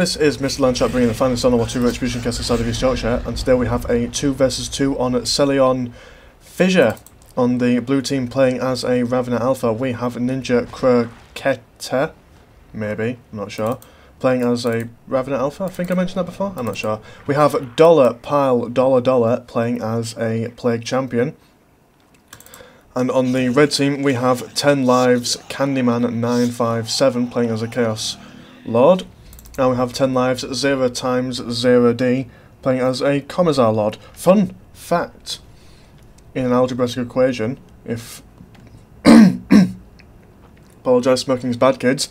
This is Mr. Landshot bringing the finest on our 2 Retribution cast inside of East Yorkshire, and today we have a 2 versus 2 on Celion Fissure. On the blue team playing as a Ravener Alpha, we have Ninjakrokette, maybe, I'm not sure, playing as a Ravener Alpha. I think I mentioned that before, I'm not sure. We have Dollar Pile Dollar playing as a Plague Champion. And on the red team we have 10 lives Candyman 957 playing as a Chaos Lord. Now we have 10 lives 0 times 0D playing as a Commissar Lord. Fun fact, in an algebraic equation, if apologise, smoking's bad, kids,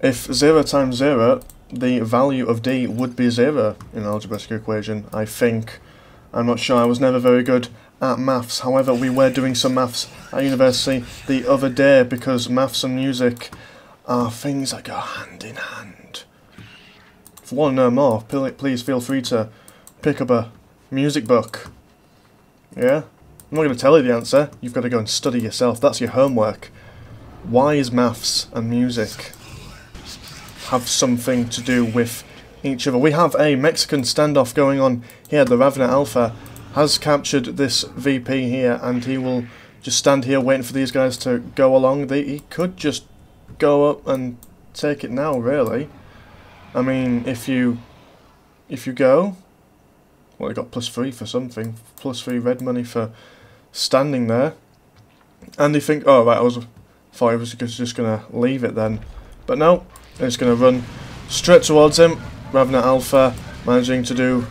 if 0 times 0, the value of D would be 0 in an algebraic equation, I think. I'm not sure, I was never very good at maths. However, we were doing some maths at university the other day because maths and music are things that go hand in hand. If you want to know more, please feel free to pick up a music book. Yeah? I'm not going to tell you the answer, you've got to go and study yourself, that's your homework. Why is maths and music have something to do with each other? We have a Mexican standoff going on here. The Ravener Alpha has captured this VP here, and he will just stand here waiting for these guys to go along. He could just go up and take it now, really. I mean, if you go, well, he got +3 for something, +3 red money for standing there, and you think, oh right, I thought he was just gonna leave it then, but no, he's gonna run straight towards him. Ravener Alpha managing to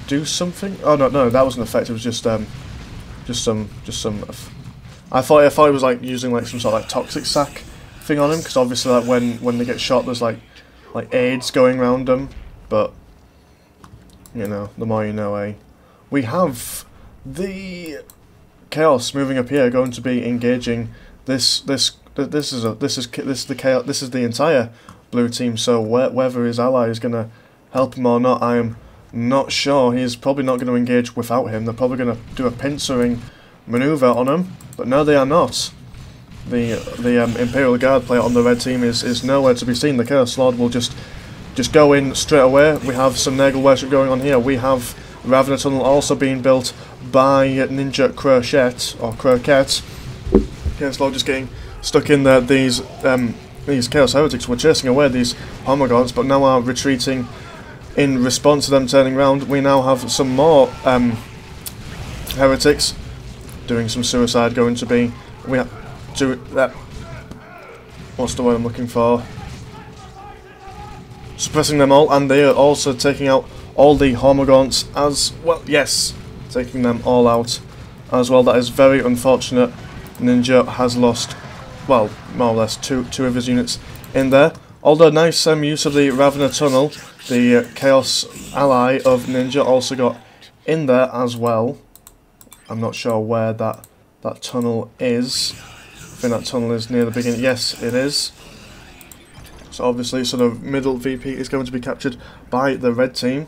do something. Oh no, that wasn't effective. It was just some. I thought he was like using like some sort of like toxic sack thing on him, because obviously like when they get shot, there's like AIDS going around them. But you know, the more you know, eh? We have the Chaos moving up here, going to be engaging this is the entire blue team. So whether his ally is going to help him or not, I am not sure. He's probably not going to engage without him. They're probably going to do a pincering maneuver on him, but no, they are not. The Imperial Guard player on the red team is nowhere to be seen. The Chaos Lord will just go in straight away. We have some Nagel worship going on here. We have Ravener Tunnel also being built by Ninjakrokette or Croquette. Chaos Lord just getting stuck in there. These Chaos Heretics were chasing away these Homogons, but now are retreating in response to them turning around. We now have some more Heretics doing some suicide, going to be, we have to, what's the word I'm looking for? Suppressing them all, and they are also taking out all the Homogons as well. Yes, taking them all out as well. That is very unfortunate. Ninja has lost, well, more or less two of his units in there. Although nice use of the Ravener Tunnel, the Chaos ally of Ninja also got in there as well. I'm not sure where that tunnel is. I think that tunnel is near the beginning. Yes, it is. So obviously, sort of middle VP is going to be captured by the red team.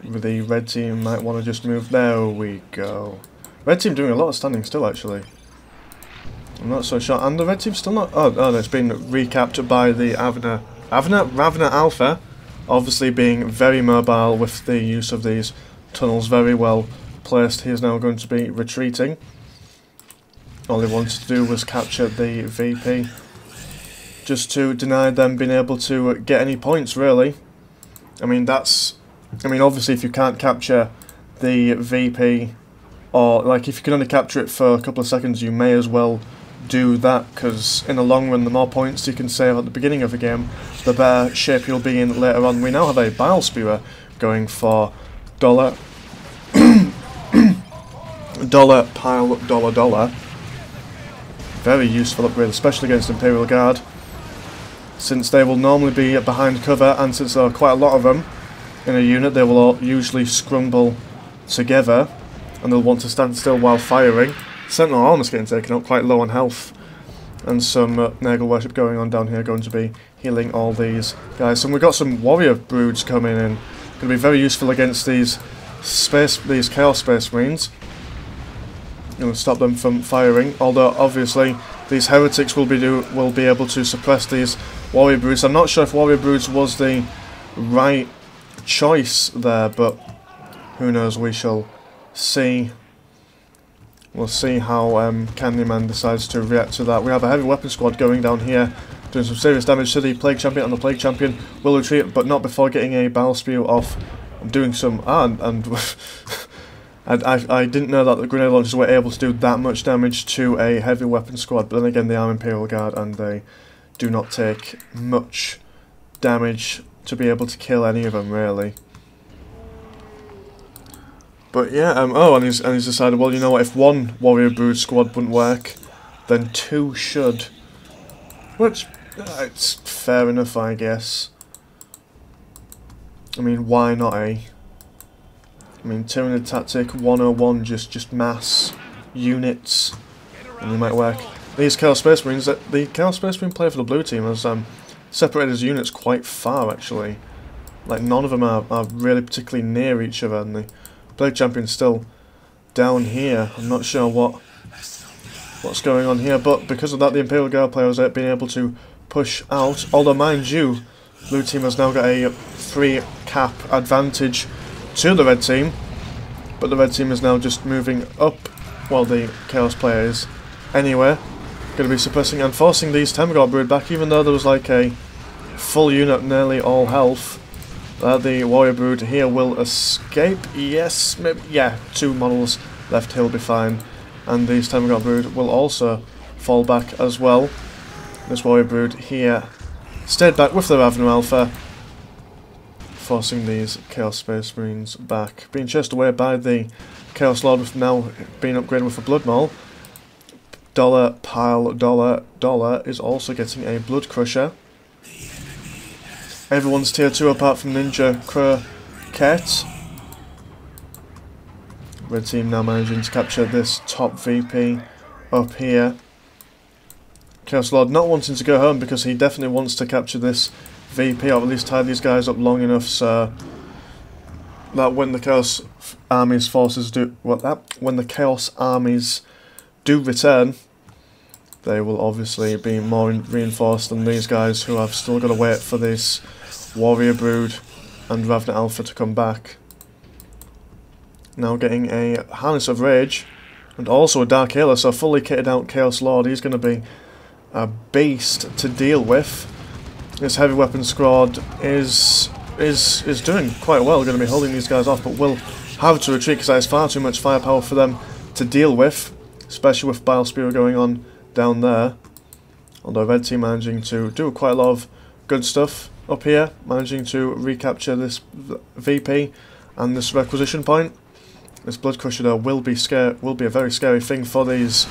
The red team might want to just move. There we go. Red team doing a lot of standing still, actually. I'm not so sure. And the red team still not. Oh no, it's been recapped by the Ravener Alpha, obviously being very mobile with the use of these tunnels, very well placed. He is now going to be retreating. All he wanted to do was capture the VP, just to deny them being able to get any points, really. I mean, obviously if you can't capture the VP, or like if you can only capture it for a couple of seconds, you may as well do that, because in the long run, the more points you can save at the beginning of the game, the better shape you'll be in later on. We now have a Bile Spewer going for Dollar Pile Dollar. Very useful upgrade, especially against Imperial Guard, since they will normally be behind cover, and since there are quite a lot of them in a unit, they will all usually scrumble together, and they'll want to stand still while firing. Sentinel almost getting taken out, quite low on health, and some Nagel worship going on down here, going to be healing all these guys. And we've got some warrior broods coming in, going to be very useful against these Chaos Space Marines. stop them from firing. Although obviously these heretics will be able to suppress these warrior broods. I'm not sure if warrior broods was the right choice there, but who knows? We shall see. We'll see how Candyman decides to react to that. We have a heavy weapon squad going down here, doing some serious damage to the Plague Champion, and the Plague Champion will retreat, but not before getting a Battle Spew off, doing some... I didn't know that the grenade launchers were able to do that much damage to a heavy weapon squad, but then again they are Imperial Guard and they do not take much damage to be able to kill any of them, really. But yeah, oh, and he's decided, well, you know what, if one Warrior Brood squad wouldn't work, then two should. Which, it's fair enough, I guess. I mean, why not, eh? I mean, Tyranid Tactic 101, just mass units, and they might work. These Chaos Space Marines, the Chaos Space Marine player for the blue team has separated his units quite far, actually. Like, none of them are really particularly near each other, and the Plague Champion's still down here. I'm not sure what's going on here, but because of that, the Imperial Guard player has been able to push out. Although, mind you, blue team has now got a 3 cap advantage to the red team, but the red team is now just moving up while the Chaos player is anywhere. Going to be suppressing and forcing these Temgor Brood back, even though there was like a full unit, nearly all health. The Warrior Brood here will escape. Yes, maybe, yeah, 2 models left, he'll be fine. And these Temgor Brood will also fall back as well. This Warrior Brood here stayed back with the Ravner Alpha, forcing these Chaos Space Marines back. Being chased away by the Chaos Lord, with now being upgraded with a Blood Maul. Dollar Pile Dollar is also getting a Blood Crusher. Everyone's tier 2 apart from Ninjakrokette. Red team now managing to capture this top VP up here. Chaos Lord not wanting to go home because he definitely wants to capture this VP, or at least tie these guys up long enough so that when the Chaos Army's forces do when the Chaos Armies do return, they will obviously be more reinforced than these guys who have still got to wait for this Warrior Brood and Ravner Alpha to come back. Now getting a Harness of Rage and also a Dark Healer, so fully kitted out Chaos Lord. He's going to be a beast to deal with. This heavy weapon squad is doing quite well, going to be holding these guys off, but will have to retreat because there's far too much firepower for them to deal with, especially with Bile Spear going on down there. Although red team managing to do quite a lot of good stuff up here, managing to recapture this VP and this requisition point. This Blood Crusher though will be a very scary thing for these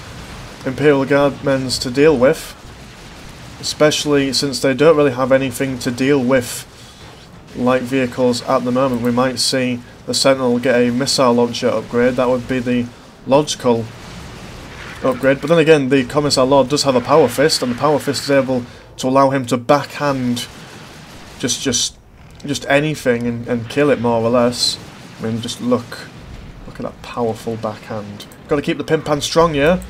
Imperial Guardmen to deal with, especially since they don't really have anything to deal with like vehicles at the moment. We might see the Sentinel get a missile launcher upgrade. That would be the logical upgrade, but then again the Commissar Lord does have a Power Fist, and the Power Fist is able to allow him to backhand just anything and kill it more or less. I mean, just look at that powerful backhand. Got to keep the Pimpan strong, yeah.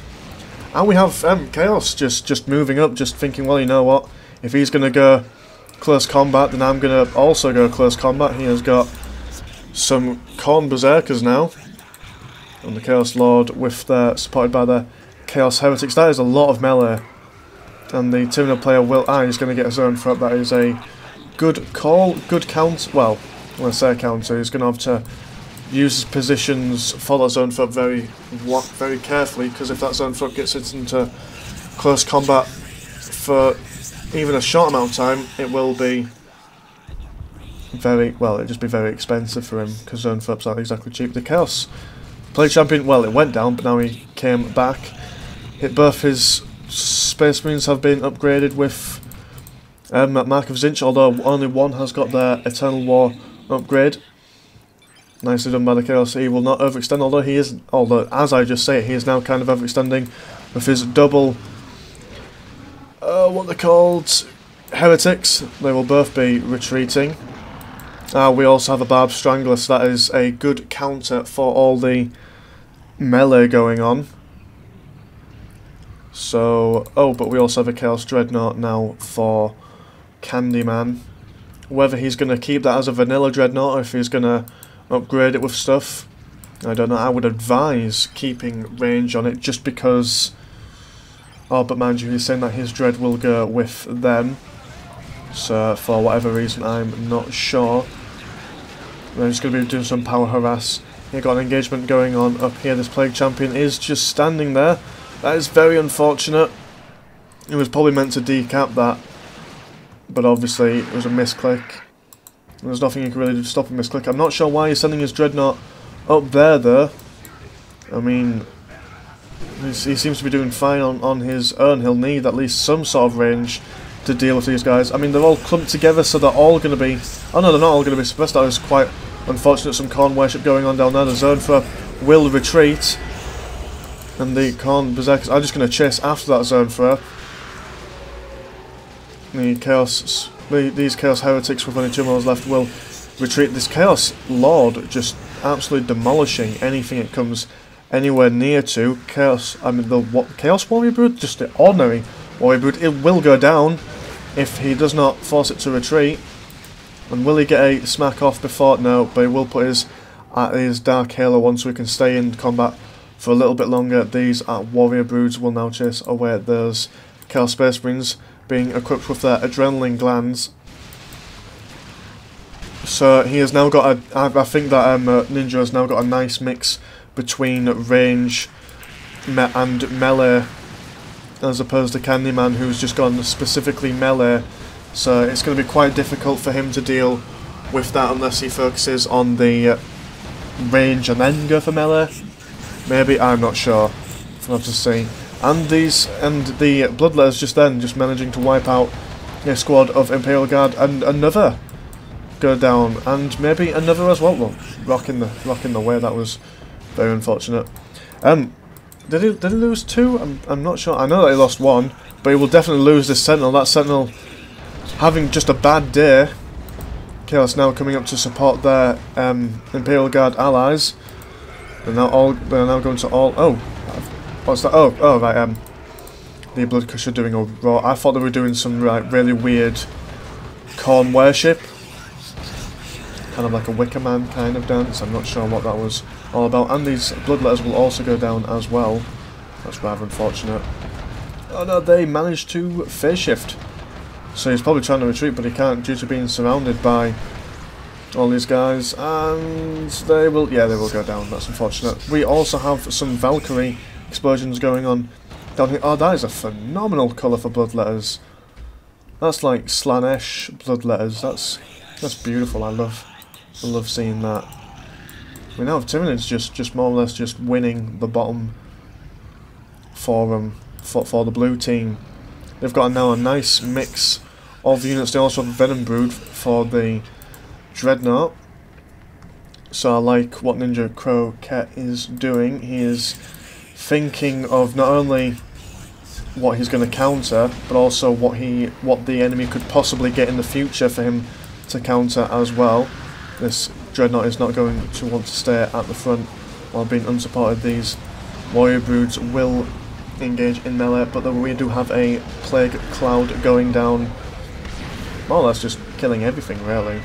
And we have Chaos just moving up, just thinking, well, you know what, if he's going to go close combat, then I'm going to also go close combat. He has got some Khorne Berserkers now, and the Chaos Lord with their supported by the Chaos Heretics. That is a lot of melee, and the Tyranid player will. He's going to get his own threat. That is a good call, good count. Well, when I say counter, he's going to have to use his positions for that zone threat very carefully, because if that zone threat gets into close combat for even a short amount of time, it will be it'll just be very expensive for him, because zone threats aren't exactly cheap. The Chaos Plague Champion, well, it went down, but now he came back. Both his Space Marines have been upgraded with Mark of Zinch, although only one has got their Eternal War upgrade. Nicely done by the Chaos. He will not overextend, although as I just say, he is now kind of overextending with his double, what they're called, Heretics. They will both be retreating. We also have a Barb Strangler, so that is a good counter for all the melee going on. So, oh, but we also have a Chaos Dreadnought now for Candyman. Whether he's going to keep that as a vanilla Dreadnought or if he's going to upgrade it with stuff, I don't know. I would advise keeping range on it just because... Oh, but mind you, he's saying that his Dread will go with them. So, for whatever reason, I'm not sure. We're just going to be doing some power harass. You've got an engagement going on up here. This Plague Champion is just standing there. That is very unfortunate. It was probably meant to decap that. But obviously, it was a misclick. There's nothing you can really do to stop a misclick. I'm not sure why he's sending his Dreadnought up there, though. I mean, he seems to be doing fine on his own. He'll need at least some sort of range to deal with these guys. I mean, they're all clumped together, so they're all going to be... Oh no, they're not all going to be suppressed. That is quite unfortunate. Some Khorne worship going on down there. The Zone Thrower will retreat. And the Khorne Berserkers are just going to chase after that Zone Thrower. These Chaos Heretics with only 2 miles left will retreat. This Chaos Lord just absolutely demolishing anything it comes anywhere near to. Chaos Warrior Brood, just the ordinary Warrior Brood, it will go down if he does not force it to retreat. And will he get a smack off before? No, but he will put his Dark Halo on so he can stay in combat for a little bit longer. These Warrior Broods will now chase away those Chaos Space Marines, being equipped with their adrenaline glands. So he has now got a... I think that Ninja has now got a nice mix between range and melee, as opposed to Candyman, who's just gone specifically melee. So it's going to be quite difficult for him to deal with that unless he focuses on the range and then go for melee. Maybe, I'm not sure. We'll have to see. And the Bloodletters just managing to wipe out a squad of Imperial Guard and another go down, and maybe another as well. Well, rocking the way. That was very unfortunate. Did he lose 2? I'm not sure. I know that he lost 1, but he will definitely lose this Sentinel. That Sentinel having just a bad day. Chaos now coming up to support their Imperial Guard allies. They're now going to all... Oh, what's that? Oh, right. The Bloodkush are doing a raw. I thought they were doing some really weird Khorne worship, kind of like a Wicker Man kind of dance. I'm not sure what that was all about. And these Bloodletters will also go down as well. That's rather unfortunate. Oh no, they managed to phase shift. So he's probably trying to retreat, but he can't due to being surrounded by all these guys. And they will go down. That's unfortunate. We also have some Valkyrie explosions going on down here. Oh, that is a phenomenal colour for Bloodletters. That's like Slanesh Bloodletters. That's beautiful. I love seeing that. We now have Tyranids just more or less just winning the bottom for the blue team. They've got now a nice mix of units. They also have Venom Brood for the Dreadnought. So I like what Ninjakrokette is doing. He is thinking of not only what he's going to counter, but also what the enemy could possibly get in the future for him to counter as well. This Dreadnought is not going to want to stay at the front while being unsupported. These Warrior Broods will engage in melee, but we do have a Plague Cloud going down. Well, that's just killing everything, really.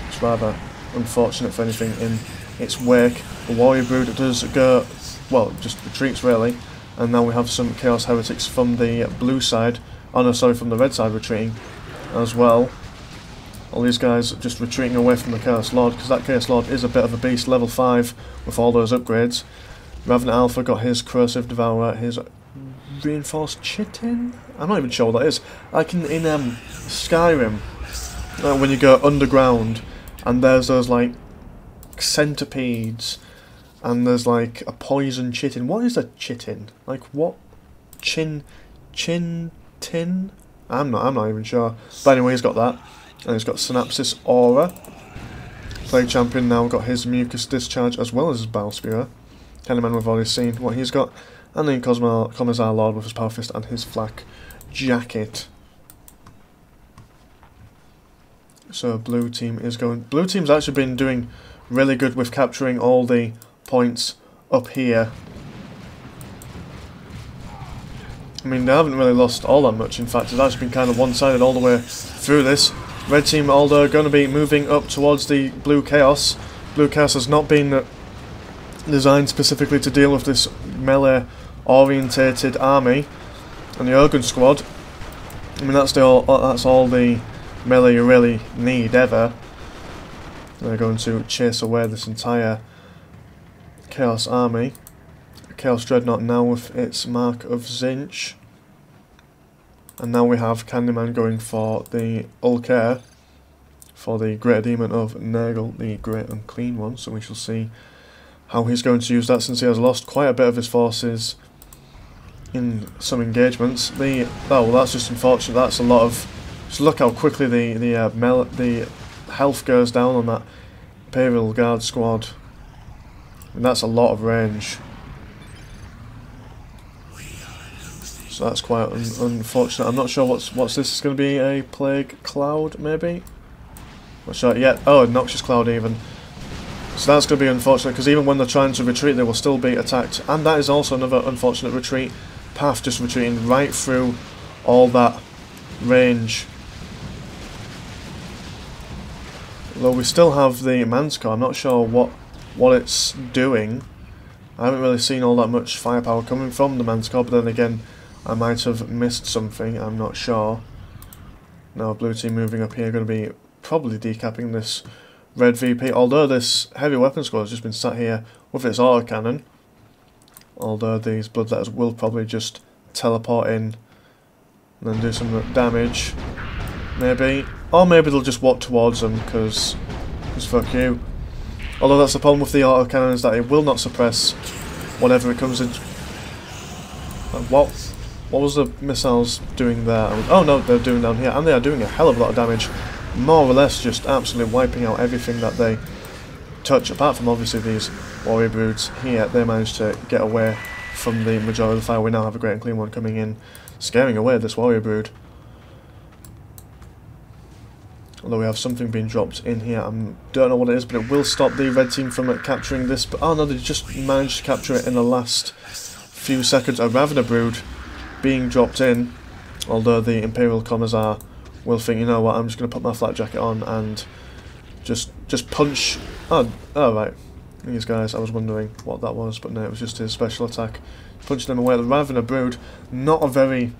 It's rather unfortunate for anything in its wake. The Warrior Brood does go, well, just retreats, really. And now we have some Chaos Heretics from the blue side. Oh no, sorry, from the red side retreating as well. All these guys just retreating away from the Chaos Lord, because that Chaos Lord is a bit of a beast, level 5 with all those upgrades. Revenant Alpha got his Corrosive Devourer, his Reinforced Chitin? I'm not even sure what that is. Like in Skyrim, when you go underground, and there's those like centipedes, and there's like a poison chitin. What is a chitin? Like what? Tin? I'm not even sure. But anyway, he's got that. And he's got Synapsis Aura. Plague Champion now got his Mucus Discharge as well as his Bile Spewer. Candyman, we've already seen what he's got. And then Commissar Lord with his Power Fist and his Flak Jacket. So blue team is going... Blue team's actually been doing really good with capturing all the points up here. I mean, they haven't really lost all that much. In fact, it's actually been kind of one-sided all the way through this. Red team, although going to be moving up towards the Blue Chaos. Blue Chaos has not been designed specifically to deal with this melee-orientated army. And the Urgon squad, I mean, that's all the melee you really need ever. They're going to chase away this entire Chaos army. Chaos Dreadnought now with its mark of Zinch. And now we have Candyman going for the Ulker, for the Greater Demon of Nurgle, the Great Unclean One. So we shall see how he's going to use that, since he has lost quite a bit of his forces in some engagements. Oh, well, that's just unfortunate. That's a lot of... Just look how quickly the health goes down on that Imperial Guard squad. And that's a lot of range. So that's quite unfortunate. I'm not sure what's this is going to be, a plague cloud maybe? Not sure yet. Oh, a noxious cloud even. So that's going to be unfortunate, because even when they're trying to retreat they will still be attacked. And that is also another unfortunate retreat path, just retreating right through all that range. Although we still have the Manticore, I'm not sure what it's doing. I haven't really seen all that much firepower coming from the Manticore, but then again, I might have missed something, I'm not sure. Now blue team moving up here, going to be probably decapping this red VP, although this heavy weapon squad has just been sat here with its autocannon. Although these bloodletters will probably just teleport in and then do some damage. Maybe. Or maybe they'll just walk towards them, because fuck you. Although that's the problem with the autocannon, is that it will not suppress whatever it comes in. What was the missiles doing there? Oh no, they're doing down here, and they are doing a hell of a lot of damage. More or less just absolutely wiping out everything that they touch, apart from obviously these warrior broods here. They managed to get away from the majority of the fire. We now have a Great and Clean One coming in, scaring away this warrior brood. Although we have something being dropped in here, I don't know what it is, but it will stop the red team from capturing this. But oh no, they just managed to capture it in the last few seconds. A Ravener brood being dropped in, although the Imperial Commissar will think, you know what, I'm just going to put my flak jacket on and just punch. Oh right, these guys, I was wondering what that was, but no, it was just his special attack, punching them away. The Ravener brood, not a very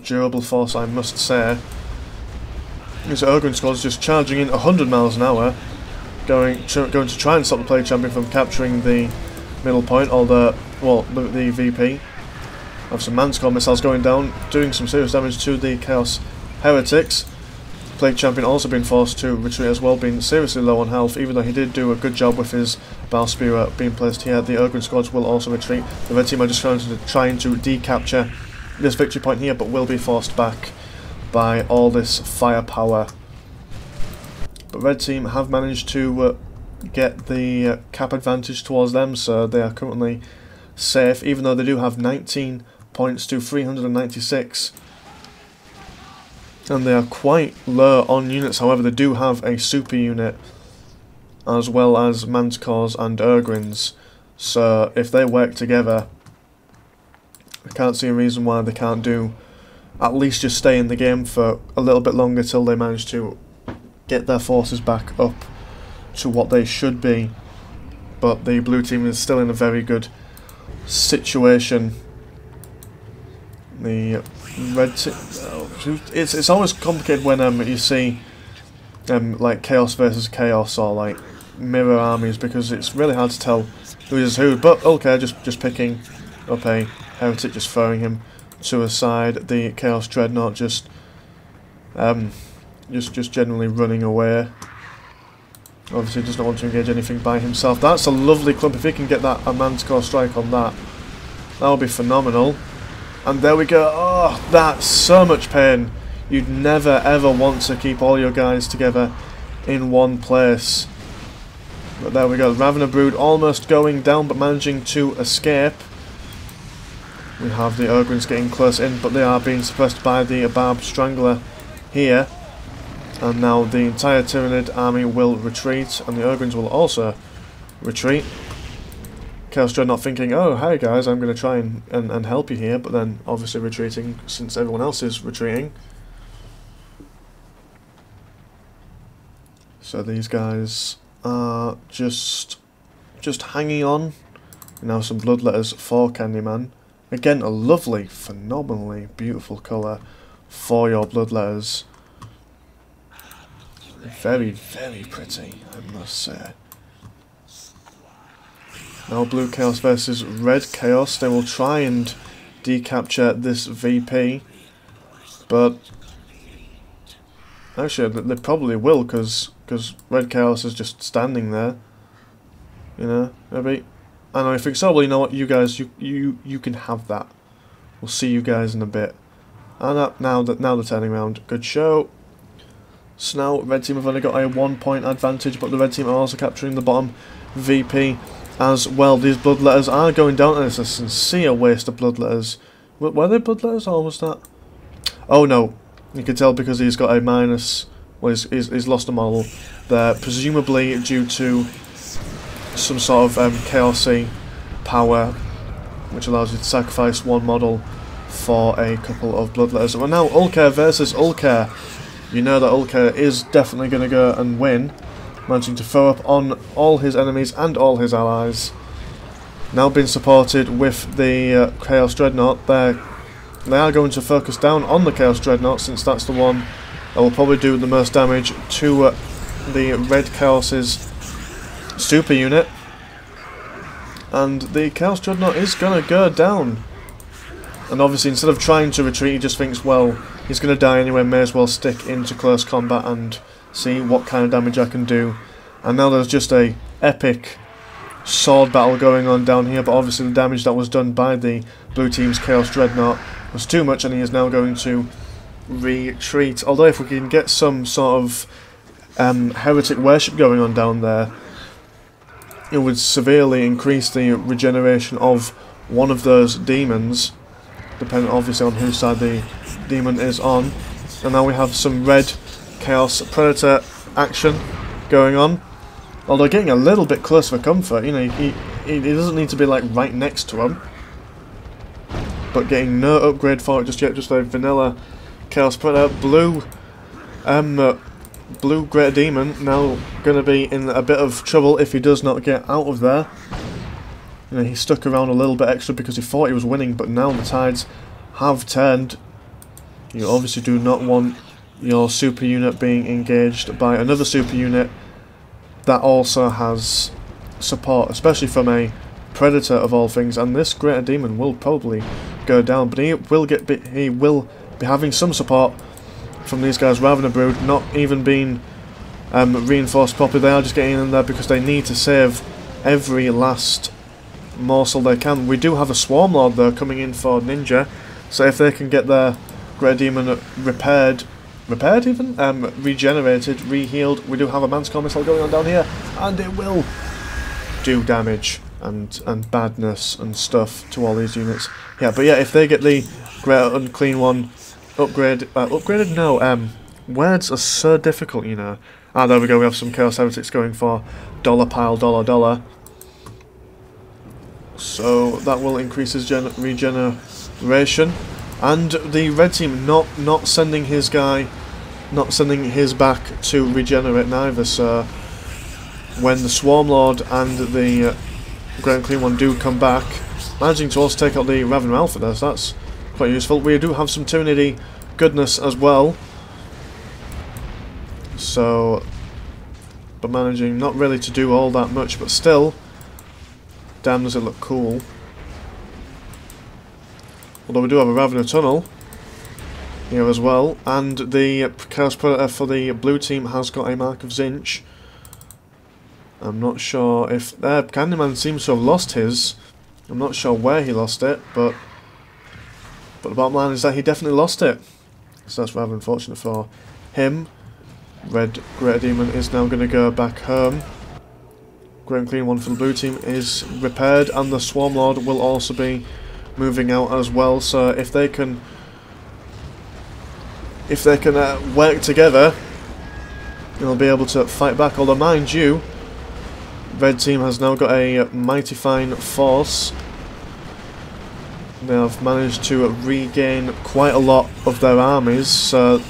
durable force, I must say. This Urgon squad is just charging in 100 miles an hour, going to try and stop the Plague Champion from capturing the middle point, although, well, the VP. Have some Manticore missiles going down, doing some serious damage to the Chaos Heretics. Plague Champion also been forced to retreat as well, being seriously low on health, even though he did do a good job with his Bow Spear being placed here. The Urgon squads will also retreat. The red team are just trying to decapture this victory point here, but will be forced back by all this firepower. But red team have managed to get the cap advantage towards them, so they are currently safe, even though they do have 19 points to 396. And they are quite low on units. However, they do have a super unit, as well as Manticores and Urgrins. So if they work together, I can't see a reason why they can't do at least just stay in the game for a little bit longer till they manage to get their forces back up to what they should be. But the blue team is still in a very good situation. The red team, it's always complicated when you see like chaos versus chaos, or like mirror armies, because it's really hard to tell who is who. But okay, just picking up a heretic, just throwing him to a side. The Chaos Dreadnought just generally running away. Obviously does not want to engage anything by himself. That's a lovely clump. If he can get that a Manticore strike on that, that would be phenomenal. And there we go. Oh, that's so much pain. You'd never ever want to keep all your guys together in one place. But there we go. Ravener brood almost going down, but managing to escape. We have the Urgrins getting close in, but they are being suppressed by the Barb Strangler here. And now the entire Tyranid army will retreat, and the Urgrins will also retreat. Chaos Dreadnought thinking, oh, hi guys, I'm going to try and help you here, but then obviously retreating since everyone else is retreating. So these guys are just hanging on. Now some bloodletters for Candyman. Again, a lovely, phenomenally beautiful colour for your bloodletters. Very, very pretty, I must say. Now Blue Chaos versus Red Chaos. They will try and decapture this VP, but actually they probably will, because Red Chaos is just standing there. You know, maybe. I know, I think so. Well, you know what, you guys, you can have that. We'll see you guys in a bit. And now they're turning around. Good show. So now Red Team have only got a 1 point advantage, but the Red Team are also capturing the bottom VP as well. These bloodletters are going down, and it's a sincere waste of bloodletters. Were they bloodletters, or was that? Oh no, you can tell because he's got a minus. Well, he's lost a model there, presumably due to some sort of chaosy power, which allows you to sacrifice one model for a couple of bloodletters. And now Ulker versus Ulker. You know that Ulker is definitely going to go and win, managing to throw up on all his enemies and all his allies. Now being supported with the Chaos Dreadnought, they are going to focus down on the Chaos Dreadnought, since that's the one that will probably do the most damage to the Red Chaos's super unit. And the Chaos Dreadnought is going to go down. And obviously, instead of trying to retreat, he just thinks, well, he's going to die anyway, may as well stick into close combat and see what kind of damage I can do. And now there's just a epic sword battle going on down here, but obviously the damage that was done by the blue team's Chaos Dreadnought was too much, and he is now going to retreat. Although if we can get some sort of heretic worship going on down there, it would severely increase the regeneration of one of those demons, depending obviously on whose side the demon is on. And now we have some Red Chaos Predator action going on. Although getting a little bit close for comfort, you know, he doesn't need to be like right next to him. But getting no upgrade for it just yet, just a vanilla Chaos Predator. Blue Greater Demon now going to be in a bit of trouble if he does not get out of there. You know, he stuck around a little bit extra because he thought he was winning, but now the tides have turned. You obviously do not want your super unit being engaged by another super unit that also has support, especially from a Predator of all things. And this Greater Demon will probably go down, but he will be having some support from these guys rather than a Brood, not even being reinforced properly. They are just getting in there because they need to save every last morsel they can. We do have a Swarm Lord though coming in for Ninja, so if they can get their Greater Demon regenerated, rehealed, we do have a Manticore Missile going on down here, and it will do damage and badness and stuff to all these units. Yeah, but yeah, if they get the Greater Unclean One upgraded? No, words are so difficult, you know. Ah, there we go, we have some Chaos Heretics going for dollar pile, dollar. So that will increase his regeneration. And the red team not sending his guy, not sending his back to regenerate neither, so when the Swarm Lord and the Great Unclean One do come back, managing to also take out the Raven Alpha there, so that's quite useful. We do have some Trinity goodness as well, so, but managing not really to do all that much, but still, damn does it look cool. Although we do have a Ravener Tunnel here as well, and the Chaos Predator for the blue team has got a Mark of Zinch. I'm not sure if Candyman seems to have lost his. I'm not sure where he lost it, but the bottom line is that he definitely lost it. So that's rather unfortunate for him. Red Greater Demon is now going to go back home. Great Unclean One for the blue team is repaired, and the Swarm Lord will also be moving out as well. So if they can work together, they'll be able to fight back. Although mind you, Red team has now got a mighty fine force. They have managed to regain quite a lot of their armies, so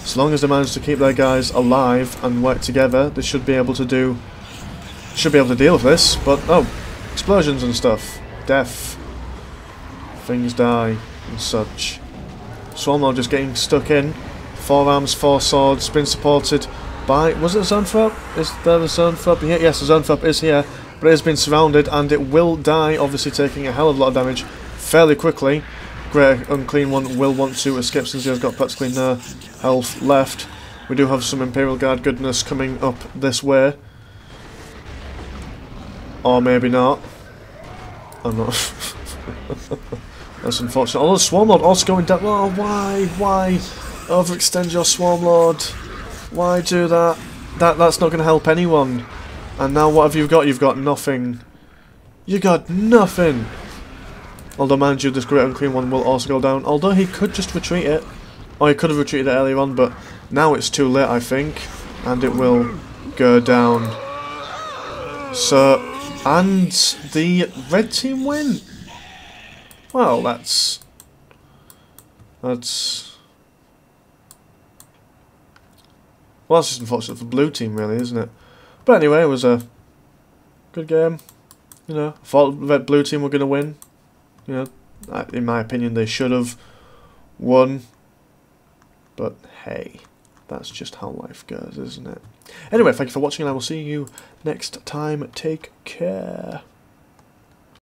as long as they manage to keep their guys alive and work together, they should be able to deal with this. But oh, explosions and stuff, death, things die and such. Swarmlord just getting stuck in. 4 arms, 4 swords, been supported by, was it a Zonthorpe? Is there a Zonthorpe here? Yes, the Zonthorpe is here, but it has been surrounded and it will die, obviously taking a hell of a lot of damage fairly quickly. Great Unclean One will want to escape since he has got practically no health left. We do have some Imperial Guard goodness coming up this way. Or maybe not. I'm not. That's unfortunate. Although Swarmlord also going down. Oh, why? Why overextend your Swarmlord? Why do that? That's not going to help anyone. And now what have you got? You've got nothing. You got nothing. Although, mind you, this Great Unclean One will also go down. Although he could just retreat it. Or he could have retreated it earlier on, but now it's too late, I think. And it will go down. So, and the red team win. Well, that's well, that's just unfortunate for blue team, really, isn't it? But anyway, it was a good game. You know, I thought the blue team were going to win. You know, in my opinion, they should have won. But hey, that's just how life goes, isn't it? Anyway, thank you for watching, and I will see you next time. Take care.